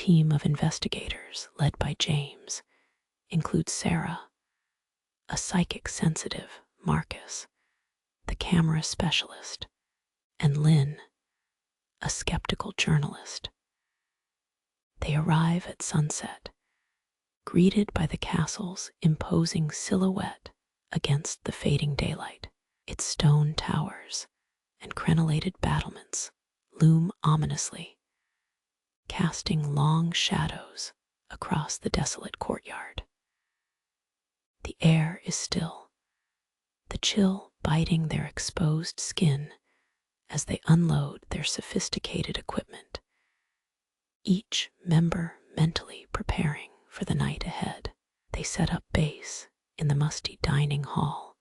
team of investigators, led by James, includes Sarah, a psychic sensitive, Marcus, the camera specialist, and Lynn, a skeptical journalist. They arrive at sunset, greeted by the castle's imposing silhouette against the fading daylight. Its stone towers and crenellated battlements loom ominously, casting long shadows across the desolate courtyard. The air is still, the chill biting their exposed skin as they unload their sophisticated equipment, each member mentally preparing for the night ahead. They set up base in the musty dining hall,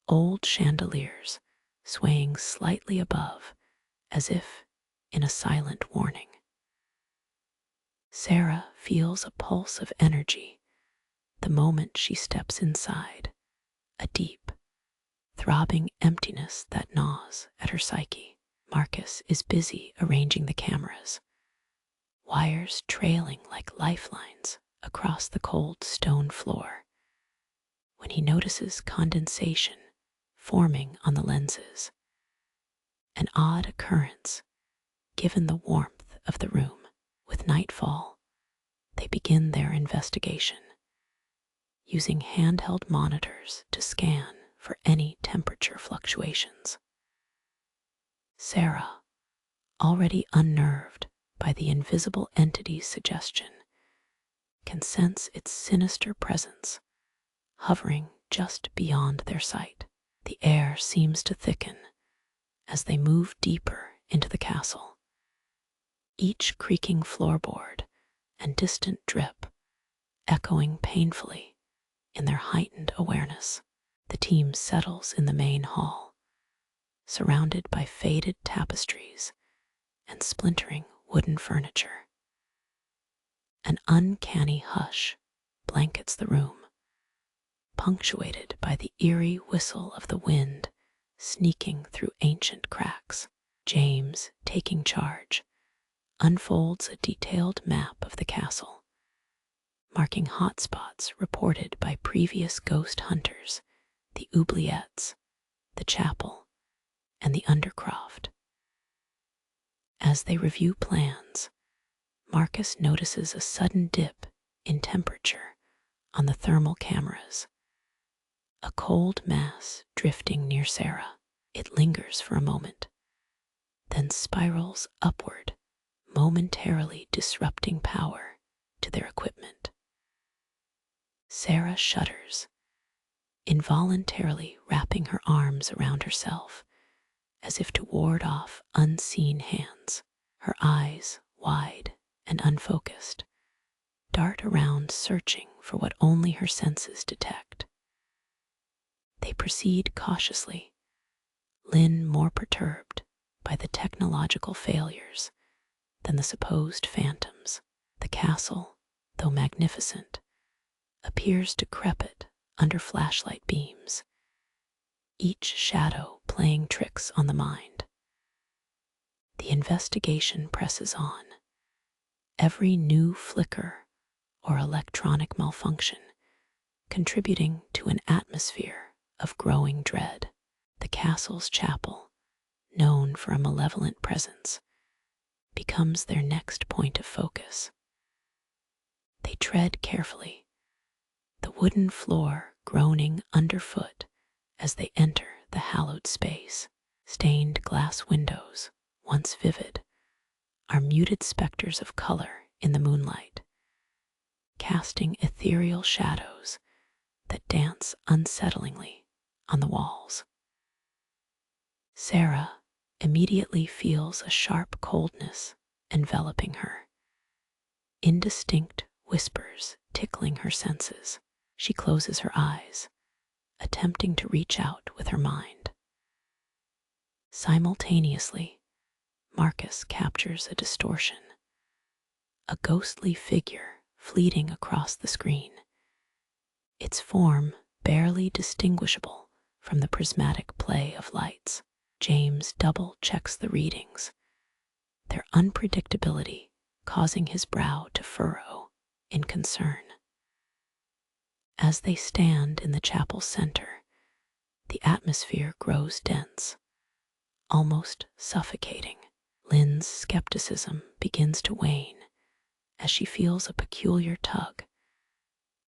old chandeliers swaying slightly above as if in a silent warning. Sarah feels a pulse of energy the moment she steps inside, a deep, throbbing emptiness that gnaws at her psyche. Marcus is busy arranging the cameras, wires trailing like lifelines across the cold stone floor, when he notices condensation forming on the lenses, an odd occurrence given the warmth of the room. With nightfall, they begin their investigation, using handheld monitors to scan for any temperature fluctuations. Sarah, already unnerved by the invisible entity's suggestion, can sense its sinister presence hovering just beyond their sight. The air seems to thicken as they move deeper into the castle, each creaking floorboard and distant drip echoing painfully in their heightened awareness. The team settles in the main hall, surrounded by faded tapestries and splintering wooden furniture. An uncanny hush blankets the room, punctuated by the eerie whistle of the wind sneaking through ancient cracks. James, taking charge, unfolds a detailed map of the castle, marking hotspots reported by previous ghost hunters, the oubliettes, the chapel, and the undercroft. As they review plans, Marcus notices a sudden dip in temperature on the thermal cameras, a cold mass drifting near Sarah. It lingers for a moment, then spirals upward, momentarily disrupting power to their equipment. Sarah shudders, involuntarily wrapping her arms around herself as if to ward off unseen hands. Her eyes, wide and unfocused, dart around searching for what only her senses detect. They proceed cautiously, Lynn more perturbed by the technological failures than the supposed phantoms. The castle, though magnificent, appears decrepit under flashlight beams, each shadow playing tricks on the mind. The investigation presses on, every new flicker or electronic malfunction contributing to an atmosphere of growing dread. The castle's chapel, known for a malevolent presence, becomes their next point of focus. They tread carefully, the wooden floor groaning underfoot as they enter the hallowed space. Stained glass windows, once vivid, are muted specters of color in the moonlight, casting ethereal shadows that dance unsettlingly on the walls. Sarah immediately feels a sharp coldness enveloping her, indistinct whispers tickling her senses. She closes her eyes, attempting to reach out with her mind. Simultaneously, Marcus captures a distortion, a ghostly figure fleeting across the screen, its form barely distinguishable from the prismatic play of lights. James double-checks the readings, their unpredictability causing his brow to furrow in concern. As they stand in the chapel's center, the atmosphere grows dense, almost suffocating. Lynn's skepticism begins to wane as she feels a peculiar tug,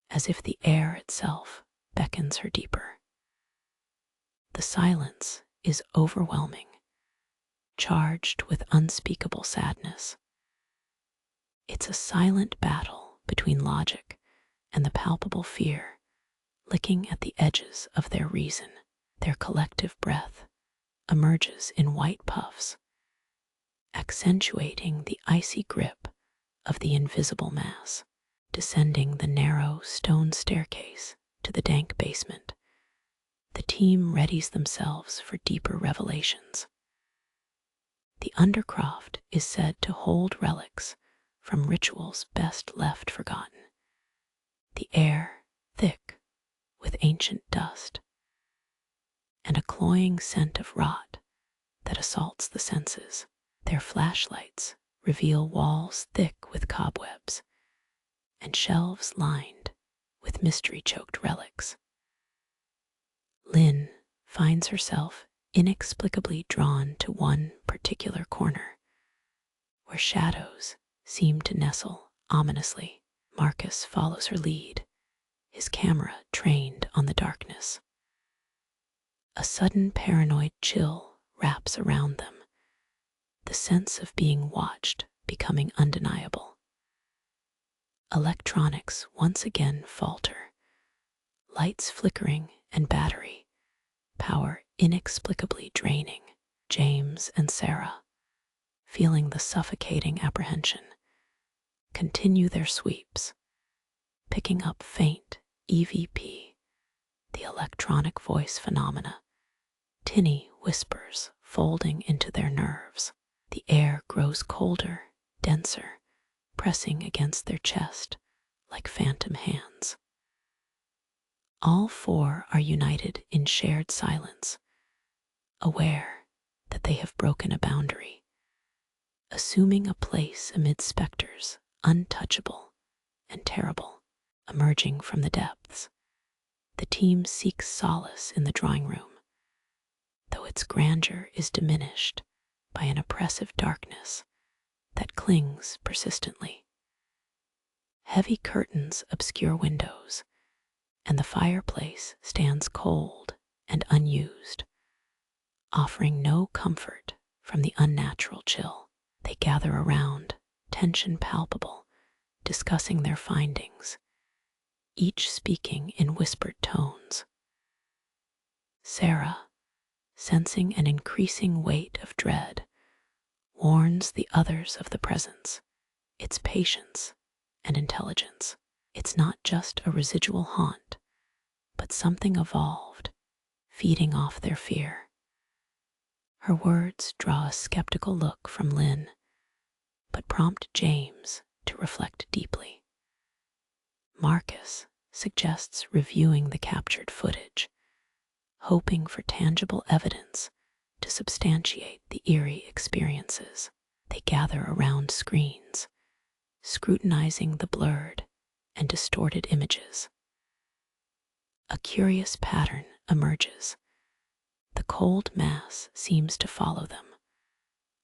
as if the air itself beckons her deeper. The silence is overwhelming, charged with unspeakable sadness. It's a silent battle between logic and the palpable fear licking at the edges of their reason. Their collective breath emerges in white puffs, accentuating the icy grip of the invisible mass. Descending the narrow stone staircase to the dank basement, the team readies themselves for deeper revelations. The undercroft is said to hold relics from rituals best left forgotten, the air thick with ancient dust, and a cloying scent of rot that assaults the senses. Their flashlights reveal walls thick with cobwebs and shelves lined with mystery-choked relics. Lynn finds herself inexplicably drawn to one particular corner, where shadows seem to nestle ominously. Marcus follows her lead, his camera trained on the darkness. A sudden paranoid chill wraps around them, the sense of being watched becoming undeniable. Electronics once again falter, lights flickering and battery power inexplicably draining. James and Sarah, feeling the suffocating apprehension, continue their sweeps, picking up faint EVP, the electronic voice phenomena, tinny whispers folding into their nerves. The air grows colder, denser, pressing against their chest like phantom hands. All four are united in shared silence, aware that they have broken a boundary, assuming a place amid specters untouchable and terrible. Emerging from the depths, the team seeks solace in the drawing room, though its grandeur is diminished by an oppressive darkness that clings persistently. Heavy curtains obscure windows, and the fireplace stands cold and unused, offering no comfort from the unnatural chill. They gather around, tension palpable, discussing their findings, each speaking in whispered tones. Sarah, sensing an increasing weight of dread, warns the others of the presence, its patience and intelligence. It's not just a residual haunt, but something evolved, feeding off their fear. Her words draw a skeptical look from Lynn, but prompt James to reflect deeply. Marcus suggests reviewing the captured footage, hoping for tangible evidence to substantiate the eerie experiences. They gather around screens, scrutinizing the blurred and distorted images. A curious pattern emerges. The cold mass seems to follow them,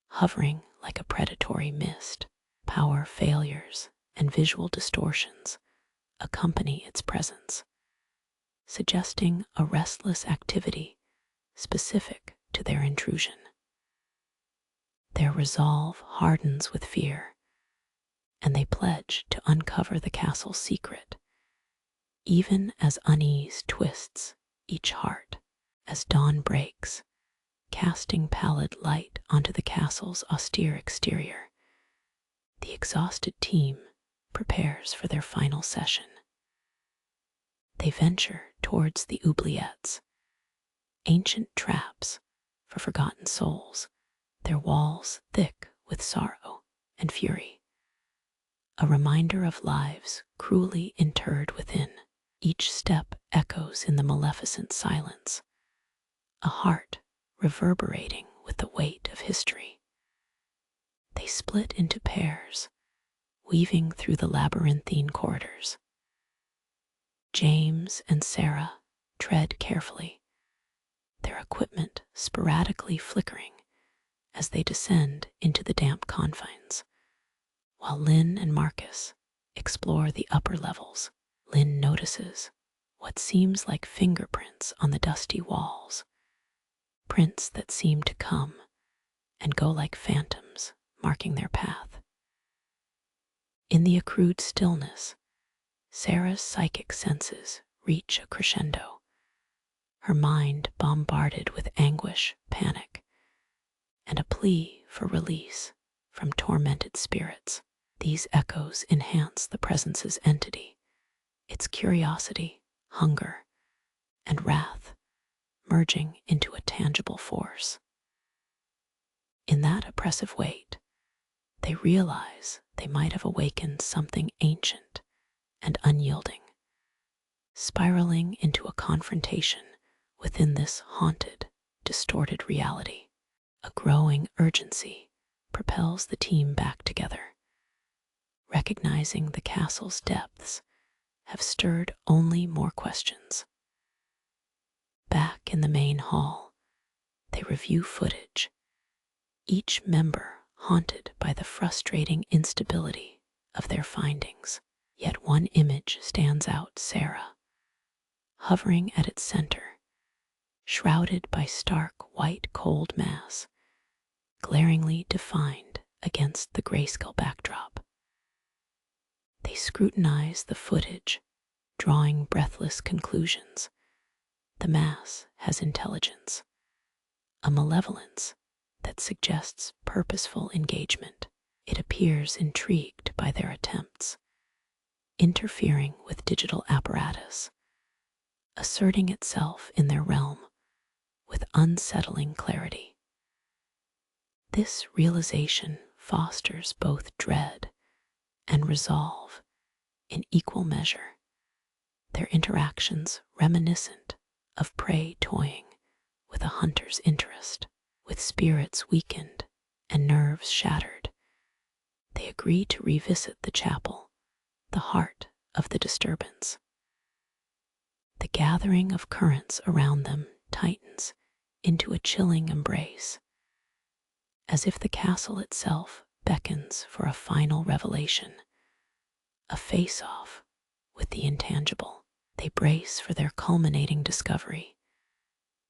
hovering like a predatory mist. Power failures and visual distortions accompany its presence, suggesting a restless activity specific to their intrusion. Their resolve hardens with fear, and they pledge to uncover the castle's secret, even as unease twists each heart. As dawn breaks, casting pallid light onto the castle's austere exterior, the exhausted team prepares for their final session. They venture towards the oubliettes, ancient traps for forgotten souls, their walls thick with sorrow and fury, a reminder of lives cruelly interred within. Each step echoes in the maleficent silence, a heart reverberating with the weight of history. They split into pairs, weaving through the labyrinthine corridors. James and Sarah tread carefully, their equipment sporadically flickering as they descend into the damp confines, while Lynn and Marcus explore the upper levels. Lynn notices what seems like fingerprints on the dusty walls, prints that seem to come and go like phantoms, marking their path. In the accrued stillness, Sarah's psychic senses reach a crescendo, her mind bombarded with anguish, panic, and a plea for release from tormented spirits. These echoes enhance the presence's entity, its curiosity, hunger, and wrath merging into a tangible force. In that oppressive weight, they realize they might have awakened something ancient and unyielding, spiraling into a confrontation within this haunted, distorted reality. A growing urgency propels the team back together, recognizing the castle's depths have stirred only more questions. Back in the main hall, they review footage, each member haunted by the frustrating instability of their findings. Yet one image stands out: Sarah, hovering at its center, shrouded by stark white cold mass, glaringly defined against the grayscale backdrop. They scrutinize the footage, drawing breathless conclusions. The mass has intelligence, a malevolence that suggests purposeful engagement. It appears intrigued by their attempts, interfering with digital apparatus, asserting itself in their realm with unsettling clarity. This realization fosters both dread and resolve in equal measure, their interactions reminiscent of prey toying with a hunter's interest. With spirits weakened and nerves shattered, they agree to revisit the chapel, the heart of the disturbance. The gathering of currents around them tightens into a chilling embrace, as if the castle itself beckons for a final revelation, a face-off with the intangible. They brace for their culminating discovery,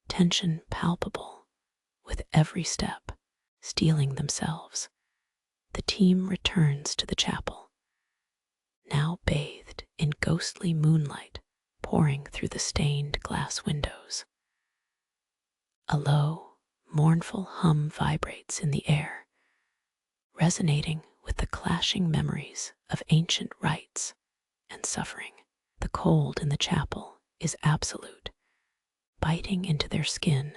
tension palpable with every step. Steeling themselves, the team returns to the chapel, now bathed in ghostly moonlight pouring through the stained glass windows. A low, mournful hum vibrates in the air, resonating with the clashing memories of ancient rites and suffering. The cold in the chapel is absolute, biting into their skin,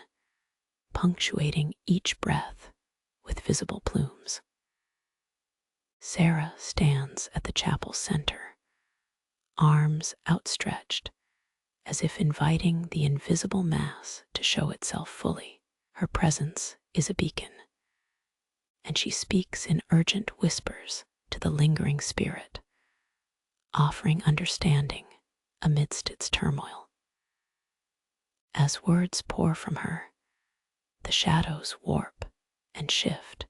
punctuating each breath with visible plumes. Sarah stands at the chapel's center, arms outstretched, as if inviting the invisible mass to show itself fully. Her presence is a beacon, and she speaks in urgent whispers to the lingering spirit, offering understanding amidst its turmoil. As words pour from her, the shadows warp and shift,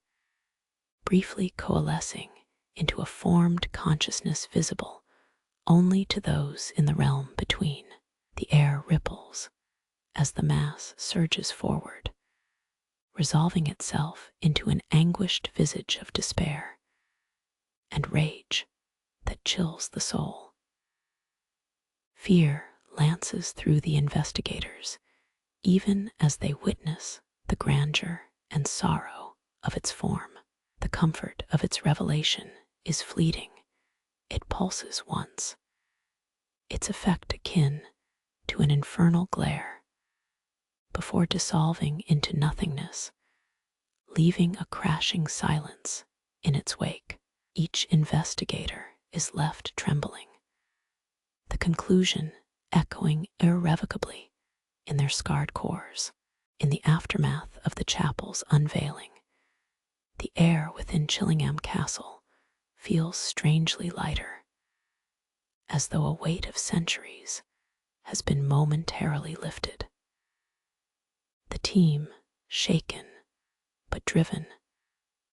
briefly coalescing into a formed consciousness visible only to those in the realm between. The air ripples as the mass surges forward, resolving itself into an anguished visage of despair and rage that chills the soul. Fear lances through the investigators, even as they witness the grandeur and sorrow of its form. The comfort of its revelation is fleeting. It pulses once, its effect akin to an infernal glare, before dissolving into nothingness, leaving a crashing silence in its wake. Each investigator is left trembling, the conclusion echoing irrevocably in their scarred cores. In the aftermath of the chapel's unveiling, the air within Chillingham Castle feels strangely lighter, as though a weight of centuries has been momentarily lifted. The team, shaken but driven,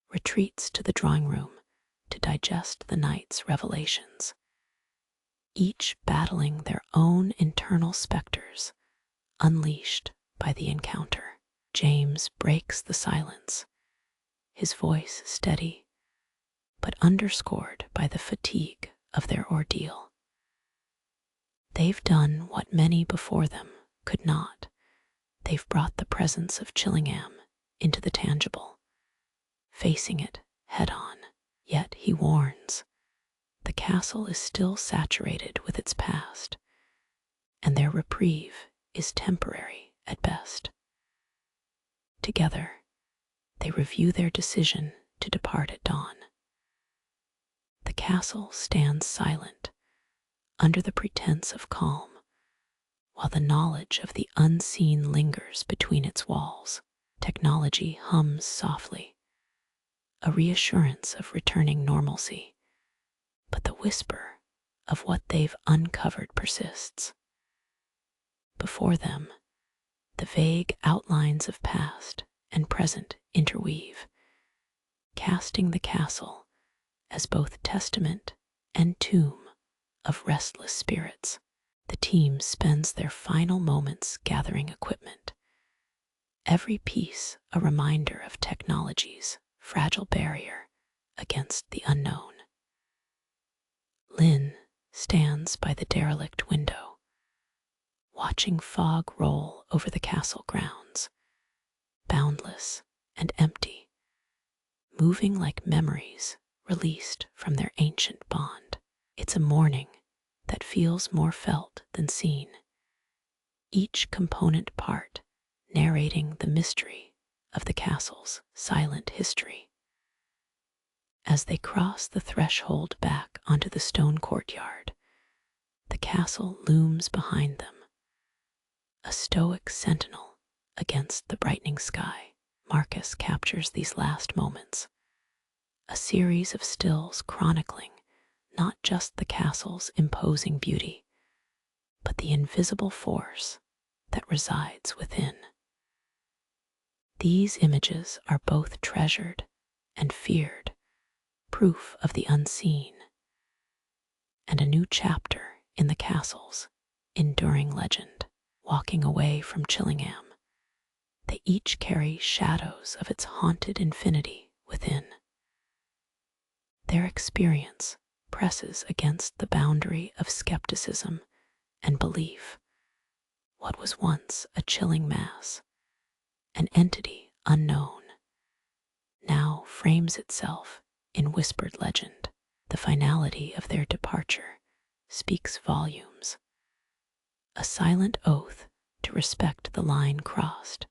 retreats to the drawing room to digest the night's revelations, each battling their own internal specters unleashed by the encounter. James breaks the silence, his voice steady but underscored by the fatigue of their ordeal. They've done what many before them could not. They've brought the presence of Chillingham into the tangible, facing it head on. Yet, he warns, the castle is still saturated with its past, and their reprieve is temporary at best. Together, they review their decision to depart at dawn. The castle stands silent, under the pretense of calm, while the knowledge of the unseen lingers between its walls. Technology hums softly, a reassurance of returning normalcy, but the whisper of what they've uncovered persists. Before them, the vague outlines of past and present interweave, casting the castle as both testament and tomb of restless spirits. The team spends their final moments gathering equipment, every piece a reminder of technology's fragile barrier against the unknown. Lynn stands by the derelict window, watching fog roll over the castle grounds, boundless and empty, moving like memories released from their ancient bond. It's a morning that feels more felt than seen, each component part narrating the mystery of the castle's silent history. As they cross the threshold back onto the stone courtyard, the castle looms behind them, a stoic sentinel against the brightening sky. Marcus captures these last moments, a series of stills chronicling not just the castle's imposing beauty, but the invisible force that resides within. These images are both treasured and feared, proof of the unseen, and a new chapter in the castle's enduring legend. Walking away from Chillingham, they each carry shadows of its haunted infinity within. Their experience presses against the boundary of skepticism and belief. What was once a chilling mass, an entity unknown, now frames itself in whispered legend. The finality of their departure speaks volumes, a silent oath to respect the line crossed,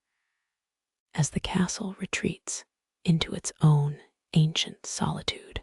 as the castle retreats into its own ancient solitude.